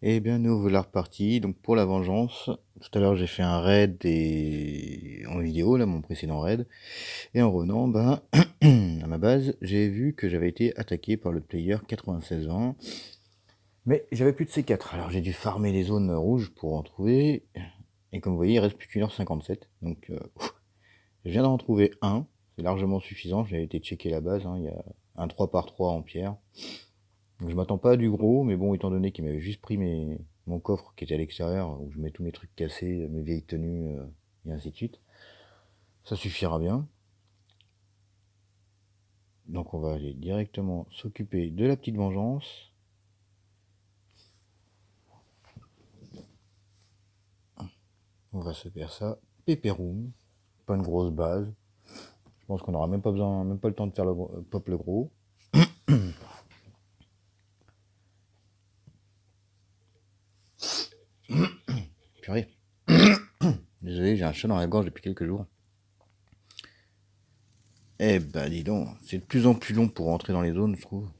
Et bien nous voilà repartis, donc pour la vengeance. Tout à l'heure j'ai fait un raid en vidéo, là mon précédent raid. Et en revenant, ben, à ma base, j'ai vu que j'avais été attaqué par le player 96 ans. Mais j'avais plus de C4, alors j'ai dû farmer les zones rouges pour en trouver. Et comme vous voyez, il reste plus qu'une heure 57. Donc je viens d'en trouver un, c'est largement suffisant. J'ai été checker la base, hein, il y a un 3x3 en pierre. Donc je m'attends pas à du gros, mais bon, étant donné qu'il m'avait juste pris mon coffre qui était à l'extérieur, où je mets tous mes trucs cassés, mes vieilles tenues, et ainsi de suite, ça suffira bien. Donc on va aller directement s'occuper de la petite vengeance. On va se faire ça, pépéroum, pas une grosse base. Je pense qu'on n'aura même pas besoin, même pas le temps de faire le pop le gros. Purée. Désolé, j'ai un chat dans la gorge depuis quelques jours. Eh ben dis donc, c'est de plus en plus long pour rentrer dans les zones, je trouve.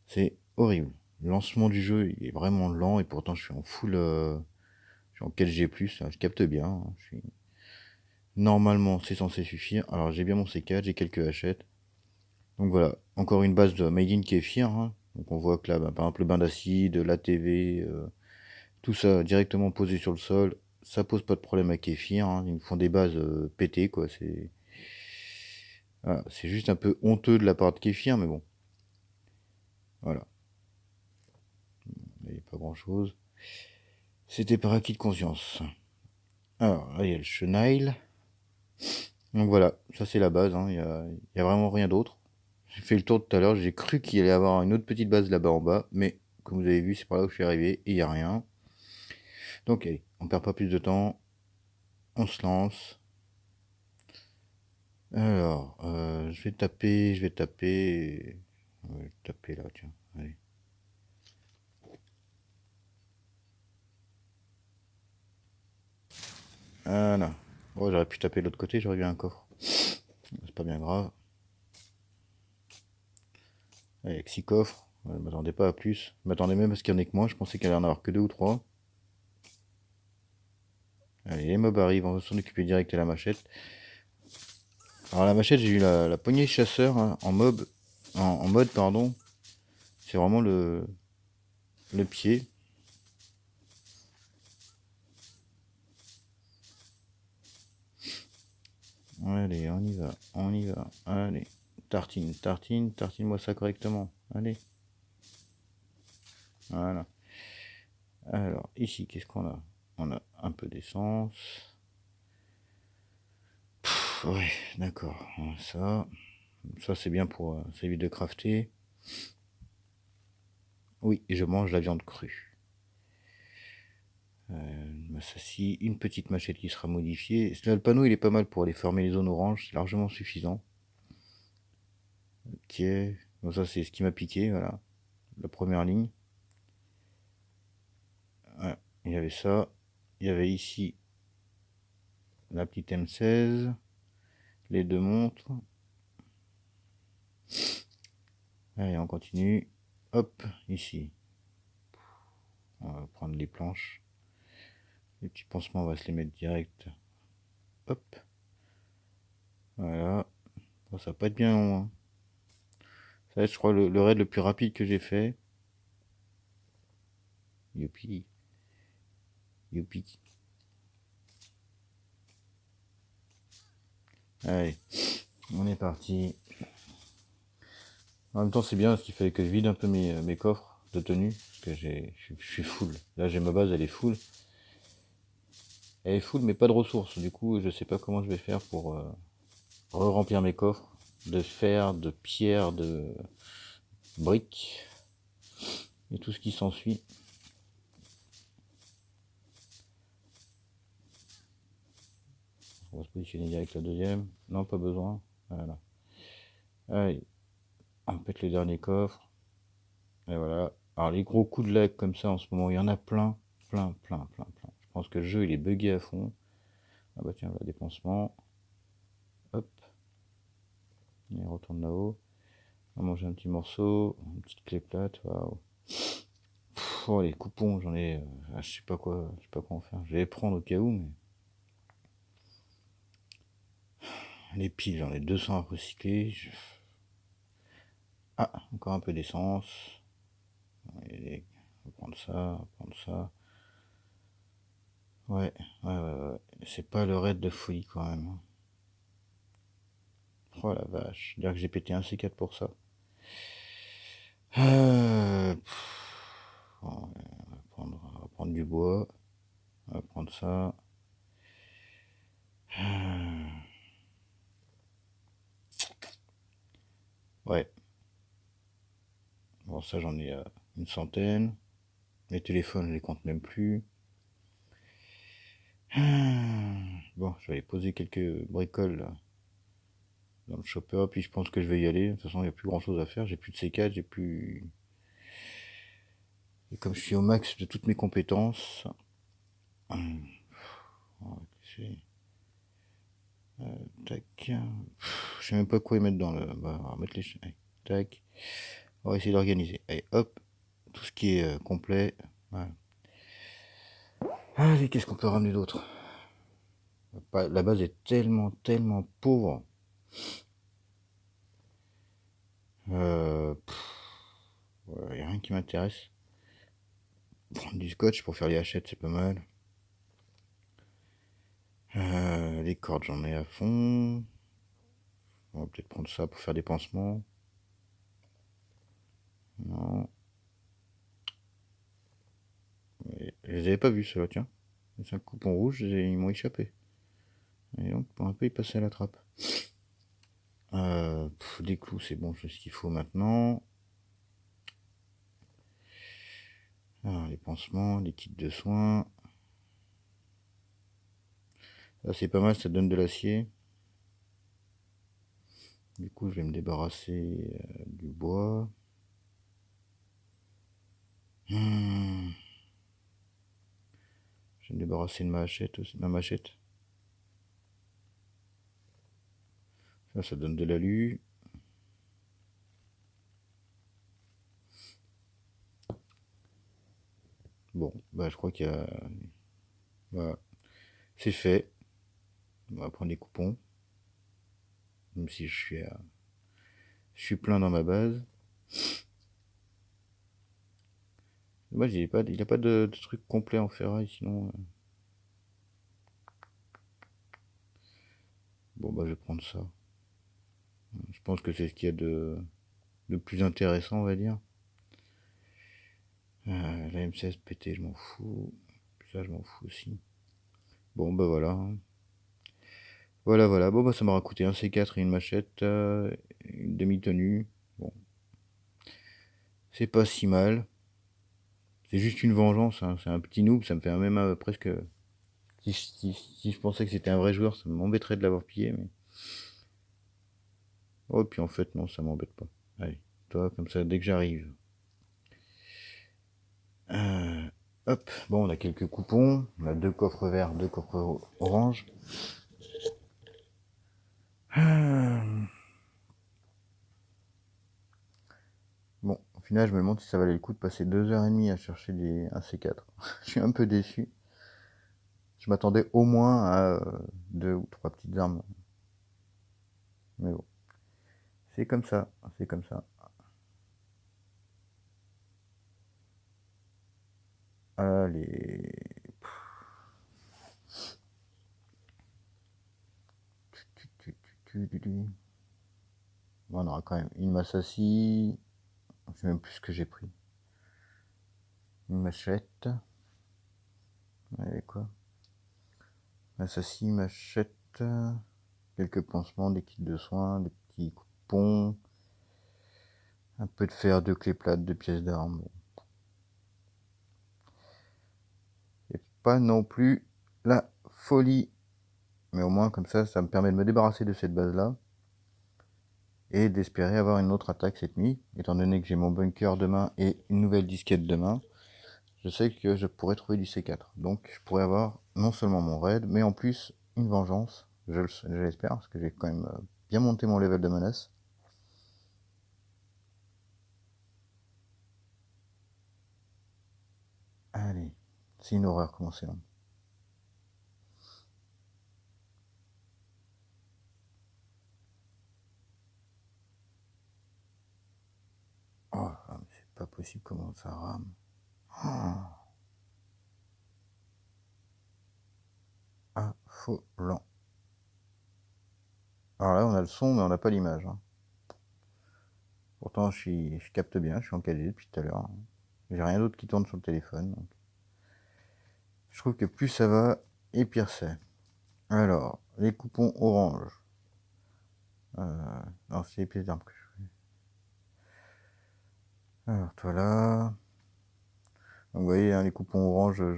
C'est horrible. Le lancement du jeu il est vraiment lent et pourtant je suis en full, je suis en 4G+, hein, je capte bien. Hein, normalement c'est censé suffire. Alors j'ai bien mon C4, j'ai quelques hachettes. Donc voilà, encore une base de Made in Kéfir. Hein. Donc on voit que là, bah, par exemple le bain d'acide, la TV, tout ça directement posé sur le sol. Ça pose pas de problème à Kéfir. Hein. Ils me font des bases pétées, quoi. Voilà, c'est juste un peu honteux de la part de Kéfir, mais bon. Voilà, il n'y a pas grand chose. C'était par acquis de conscience. Alors, là, il y a le Chenail. Donc voilà, ça c'est la base, hein. Y a vraiment rien d'autre. J'ai fait le tour tout à l'heure, j'ai cru qu'il allait y avoir une autre petite base là-bas en bas, mais comme vous avez vu, c'est par là où je suis arrivé, et il n'y a rien. Donc allez, on perd pas plus de temps, on se lance. Alors, je vais taper là, tiens, allez. Voilà. Oh, j'aurais pu taper de l'autre côté, j'aurais eu un coffre. C'est pas bien grave. Allez, avec 6 coffres, je m'attendais pas à plus. Je m'attendais même à ce qu'il y en ait que moi, je pensais qu'il allait en avoir que 2 ou 3. Allez, les mobs arrivent, on va s'en occuper direct à la machette. Alors la machette, j'ai eu la poignée chasseur, hein, en mode, pardon. C'est vraiment le pied. Allez, on y va. Allez, tartine-moi ça correctement. Allez, voilà. Alors, ici, qu'est-ce qu'on a? On a un peu d'essence. Ouais, d'accord. Ça c'est bien pour... ça évite de crafter. Oui, et je mange la viande crue. M'associe une petite machette qui sera modifiée. Là, le panneau, il est pas mal pour aller former les zones oranges. C'est largement suffisant. Ok. Bon, ça, c'est ce qui m'a piqué, voilà. La première ligne. Ouais, il y avait ça. Il y avait ici la petite M16. Les deux montres. Allez, on continue. Hop, ici. On va prendre les planches. Les petits pansements, on va se les mettre direct. Hop. Voilà. Bon, ça va pas être bien long. Hein. Ça va être, je crois, le raid le plus rapide que j'ai fait. Youpi. Youpi. Allez, on est parti. En même temps, c'est bien parce qu'il fallait que je vide un peu mes coffres de tenue. Parce que je suis full. Là, j'ai ma base, elle est full. Elle est full, mais pas de ressources. Du coup, je sais pas comment je vais faire pour re-remplir mes coffres de fer, de pierre, de briques et tout ce qui s'ensuit. On va se positionner direct la deuxième. Non, pas besoin. Voilà. Allez, on pète le dernier coffre. Et voilà. Alors les gros coups de lag comme ça en ce moment, il y en a plein. Plein. Je pense que le jeu il est buggé à fond. Ah bah tiens, le dépensement. Hop. Et on retourne là-haut. On va manger un petit morceau. Une petite clé plate. Waouh. Oh, les coupons, j'en ai. Je sais pas quoi. Je sais pas quoi en faire. Je vais les prendre au cas où, mais. Les piles, j'en ai 200 à recycler. Ah, encore un peu d'essence. Allez, on va prendre ça, on va prendre ça. Ouais, ouais. C'est pas le raid de folie quand même, hein. Oh la vache. Dire que j'ai pété un C4 pour ça. Bon, on va prendre du bois. On va prendre ça. Ouais. Bon, ça, j'en ai une centaine. Les téléphones, je les compte même plus. Bon, je vais aller poser quelques bricoles là, dans le chopper, puis je pense que je vais y aller. De toute façon, il n'y a plus grand chose à faire. J'ai plus de C4, j'ai plus. Et comme je suis au max de toutes mes compétences. Tac. Je sais même pas quoi y mettre dans le. Bah, on va mettre les. Allez, tac. On va essayer d'organiser. Allez, hop. Tout ce qui est complet. Voilà. Allez, qu'est-ce qu'on peut ramener d'autre? La base est tellement pauvre. Euh, y a rien qui m'intéresse. Prendre du scotch pour faire les hachettes, c'est pas mal. Les cordes, j'en ai à fond. On va peut-être prendre ça pour faire des pansements. Non. Je les avais pas vus, ceux-là, tiens. C'est un coupon rouge, ils m'ont échappé. Et donc, pour un peu, ils passaient à la trappe. Des clous, c'est bon, je sais ce qu'il faut maintenant. Alors, les pansements, les kits de soins. Là, c'est pas mal, ça donne de l'acier. Du coup, je vais me débarrasser du bois. Je vais me débarrasser de ma machette aussi. Ma machette. Ça donne de l'alu. Bon, bah je crois qu'il y a. Voilà. C'est fait. On va prendre les coupons. Même si je suis plein dans ma base. Moi, il a pas de truc complet en ferraille, sinon. Bon, bah, je vais prendre ça. Je pense que c'est ce qu'il y a de plus intéressant, on va dire. La M16 pété, je m'en fous. Ça, je m'en fous aussi. Bon, bah voilà, hein. Voilà. Bon, bah, ça m'aura coûté un C4 et une machette, une demi-tenue. Bon, c'est pas si mal. C'est juste une vengeance, hein. C'est un petit noob, ça me fait même presque. Si je pensais que c'était un vrai joueur, ça m'embêterait de l'avoir pillé, mais. Oh, puis en fait, non, ça m'embête pas. Allez, toi, comme ça, dès que j'arrive. Euh, Hop, bon, on a quelques coupons. On a deux coffres verts, deux coffres orange. Bon, au final, je me demande si ça valait le coup de passer 2h30 à chercher un C4. Je suis un peu déçu. Je m'attendais au moins à deux ou trois petites armes. Mais bon, c'est comme ça, c'est comme ça. Allez. Bon, on aura quand même une Massassi. Je sais même plus ce que j'ai pris. Une machette. Allez, quoi? Massassi, machette. Quelques pansements, des kits de soins, des petits coupons. Un peu de fer, deux clés plates, deux pièces d'armes. Bon. C'est pas non plus la folie. Mais au moins, comme ça me permet de me débarrasser de cette base-là. Et d'espérer avoir une autre attaque cette nuit. Étant donné que j'ai mon bunker demain et une nouvelle disquette demain, je sais que je pourrais trouver du C4. Donc je pourrais avoir non seulement mon raid, mais en plus une vengeance. Je l'espère, parce que j'ai quand même bien monté mon level de menace. C'est une horreur comment c'est long. Oh, c'est pas possible comment ça rame. Oh, affolant. Alors là, on a le son, mais on n'a pas l'image. Hein. Pourtant, je capte bien, je suis en 4G depuis tout à l'heure. J'ai rien d'autre qui tourne sur le téléphone. Donc. Je trouve que plus ça va, et pire c'est. Alors, les coupons orange. Non, c'est les pièces d'armes que je fais. Alors, toi là. Donc, vous voyez, hein, les coupons orange, bon,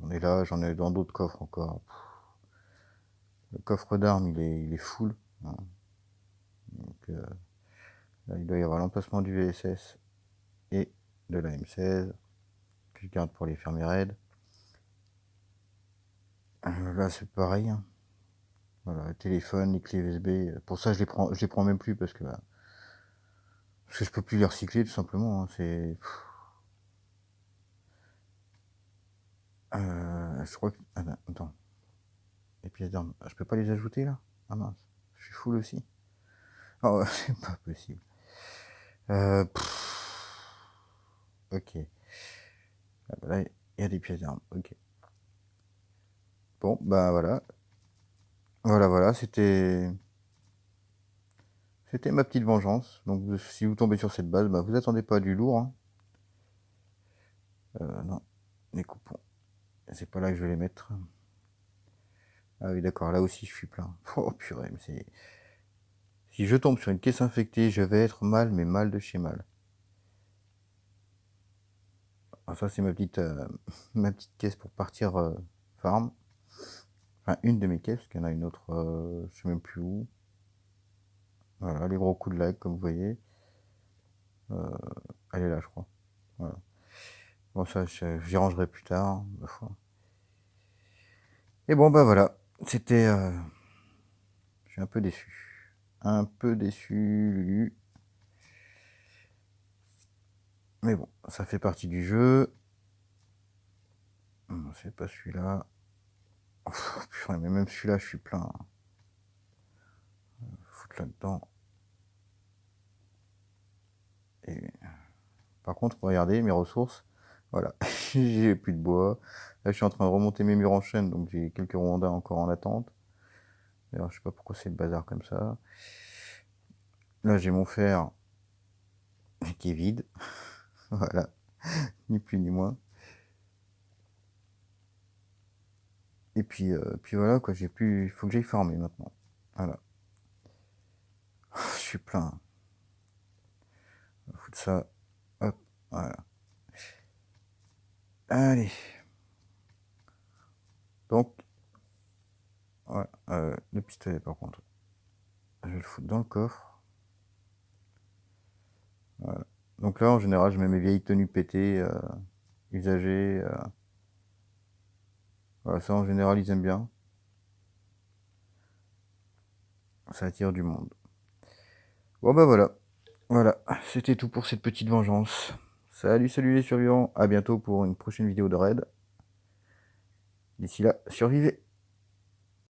j'en ai là, j'en ai dans d'autres coffres encore. Le coffre d'armes, il est full. Hein. Donc, là, il doit y avoir l'emplacement du VSS et de la M16 que je garde pour les fermer raids. Là, c'est pareil. Hein. Voilà, le téléphone, les clés USB. Pour ça, je les prends même plus parce que je peux plus les recycler tout simplement. Hein. C'est. Je crois que. Ah ben, attends. Les pièces d'armes. Je peux pas les ajouter là. Ah mince. Je suis full aussi. Oh, c'est pas possible. Ok. Ah, bah là, il y a des pièces d'armes. Ok. Bon, bah voilà. Voilà, c'était ma petite vengeance. Donc si vous tombez sur cette base, bah vous attendez pas du lourd. Hein. Non, les coupons. C'est pas là que je vais les mettre. Ah oui, d'accord, là aussi je suis plein. Oh purée, mais c'est. Si je tombe sur une caisse infectée, je vais être mal, mais mal de chez mal. Alors ça, c'est ma petite caisse pour partir farm. Enfin, une de mes caisses, parce qu'il y en a une autre, je sais même plus où. Voilà, les gros coups de lag, comme vous voyez. Elle est là, je crois. Voilà. Bon, ça, j'y rangerai plus tard. Et bon, bah voilà. C'était. Je suis un peu déçu. Un peu déçu, Lulu. Mais bon, ça fait partie du jeu. C'est pas celui-là. Oh, purée, mais même celui-là, je suis plein. Foutre là-dedans. Et par contre, regardez mes ressources. Voilà, j'ai plus de bois. Là, je suis en train de remonter mes murs en chaîne, donc j'ai quelques rondins encore en attente. D'ailleurs, je sais pas pourquoi c'est le bazar comme ça. Là, j'ai mon fer qui est vide. Voilà, ni plus ni moins. Et puis voilà, quoi, j'ai plus. Il faut que j'aille farmer maintenant. Voilà. Je suis plein. Foutre ça. Hop, voilà. Allez. Donc, voilà, le pistolet par contre. Je vais le foutre dans le coffre. Voilà. Donc là, en général, je mets mes vieilles tenues pétées, usagées. Voilà, ça, en général, ils aiment bien. Ça attire du monde. Bon, bah voilà. Voilà, c'était tout pour cette petite vengeance. Salut les survivants. À bientôt pour une prochaine vidéo de raid. D'ici là, survivez.